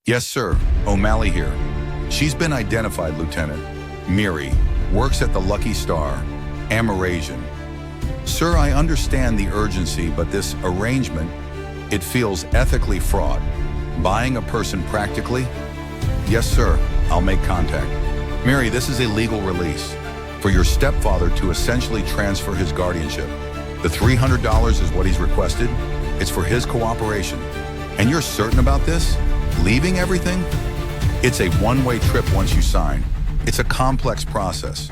Yes, sir. O'Malley here. She's been identified, Lieutenant. Miri works at the Lucky Star, Amerasian. Sir, I understand the urgency, but this arrangement, it feels ethically fraught. Buying a person practically? Yes, sir. I'll make contact. Miri, this is a legal release for your stepfather to essentially transfer his guardianship. The $300 is what he's requested. It's for his cooperation. And you're certain about this? Leaving everything? It's a one-way trip once you sign. It's a complex process.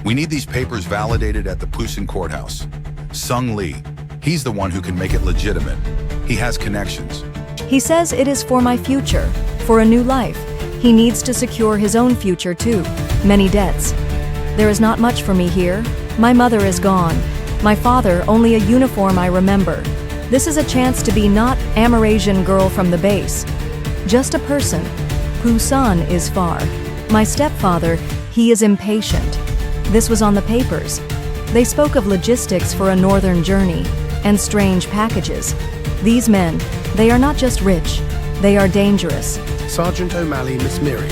We need these papers validated at the Pusan courthouse. Sung Lee, he's the one who can make it legitimate. He has connections. He says it is for my future, for a new life. He needs to secure his own future too. Many debts. There is not much for me here. My mother is gone. My father, only a uniform I remember. This is a chance to be not Amerasian girl from the base. Just a person. Pusan is far. My stepfather, he is impatient. This was on the papers. They spoke of logistics for a northern journey and strange packages. These men, they are not just rich, they are dangerous. Sergeant O'Malley, Miss Miri,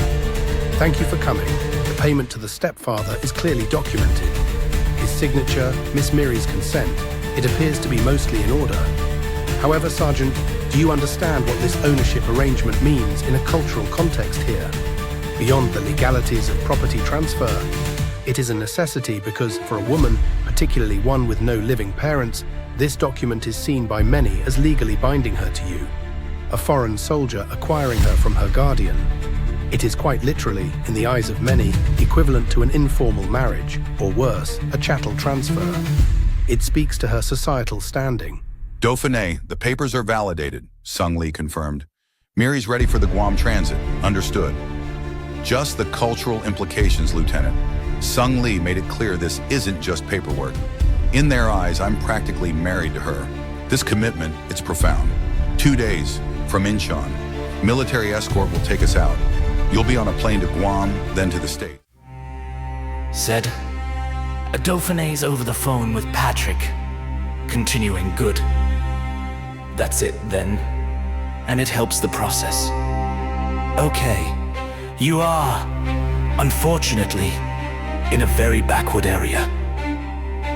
thank you for coming. The payment to the stepfather is clearly documented. His signature, Miss Miri's consent, it appears to be mostly in order. However, Sergeant, do you understand what this ownership arrangement means in a cultural context here? Beyond the legalities of property transfer, it is a necessity because for a woman, particularly one with no living parents, this document is seen by many as legally binding her to you. A foreign soldier acquiring her from her guardian. It is quite literally, in the eyes of many, equivalent to an informal marriage, or worse, a chattel transfer. It speaks to her societal standing. Dauphiné, the papers are validated, Sung Lee confirmed. Miri's ready for the Guam transit, understood. Just the cultural implications, Lieutenant. Sung Lee made it clear this isn't just paperwork. In their eyes, I'm practically married to her. This commitment, it's profound. 2 days from Incheon. Military escort will take us out. You'll be on a plane to Guam, then to the States. Said, a Dauphiné's over the phone with Patrick. Continuing good. That's it then. And it helps the process. Okay. You are, unfortunately, in a very backward area.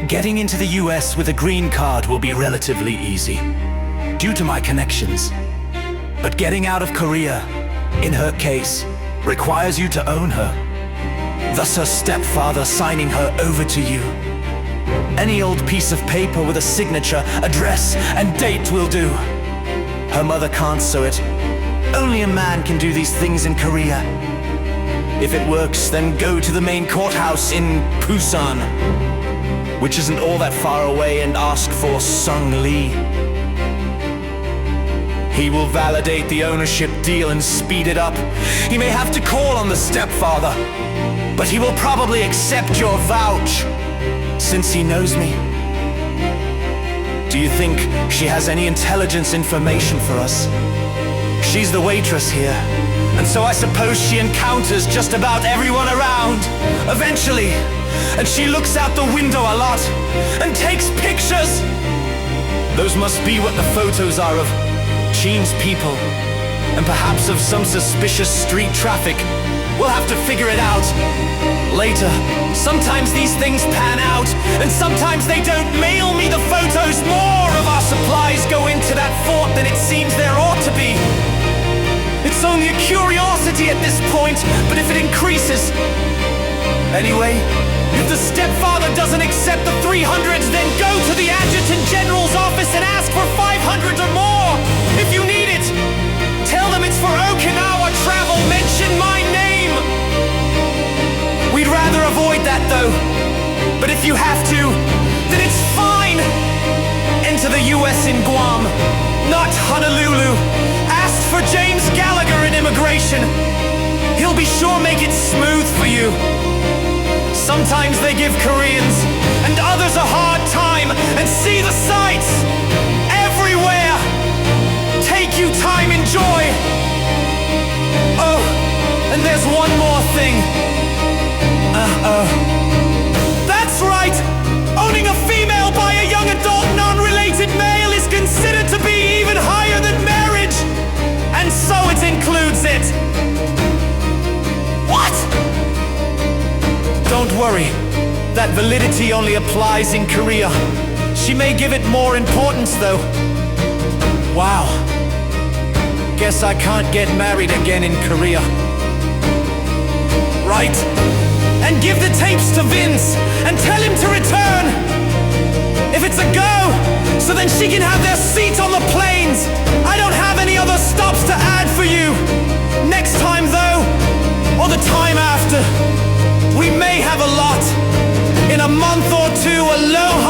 Getting into the US with a green card will be relatively easy, due to my connections. But getting out of Korea, in her case, requires you to own her. Thus her stepfather signing her over to you. Any old piece of paper with a signature, address, and date will do. Her mother can't sew it. Only a man can do these things in Korea. If it works, then go to the main courthouse in Pusan, which isn't all that far away, and ask for Sung Lee. He will validate the ownership deal and speed it up. He may have to call on the stepfather, but he will probably accept your vouch, since he knows me. Do you think she has any intelligence information for us? She's the waitress here, and so I suppose she encounters just about everyone around, eventually. And she looks out the window a lot, and takes pictures. Those must be what the photos are of Sheen's people, and perhaps of some suspicious street traffic. We'll have to figure it out later. Sometimes these things pan out, and sometimes they don't. Mail me the photos. More of our supplies go into that fort than it seems there ought to be. It's only a curiosity at this point, but if it increases... Anyway, if the stepfather doesn't accept the 300s, then go to the Adjutant General's office and ask for 500 or more. If you need it, tell them it's for Okinawa travel. Mention my name. We'd rather avoid that though. But if you have to, then it's fine. Enter the US in Guam, not Honolulu. Ask for James Gallagher in immigration. He'll be sure make it smooth for you. Sometimes they give Koreans and others a hard time, and see the sights everywhere. Take you time, enjoy. Oh, and there's one more thing. That's right. Owning a female by a young adult non-related male is considered to be even higher than marriage, and so it includes it. worry. That validity only applies in Korea. She may give it more importance, though. Wow. Guess I can't get married again in Korea. Right. And give the tapes to Vince and tell him to return. If it's a go, so then she can have their seat on the planes. I don't have any other stops to add for you. Next time, though, or the time after, we may have a lot. In a month or two, aloha.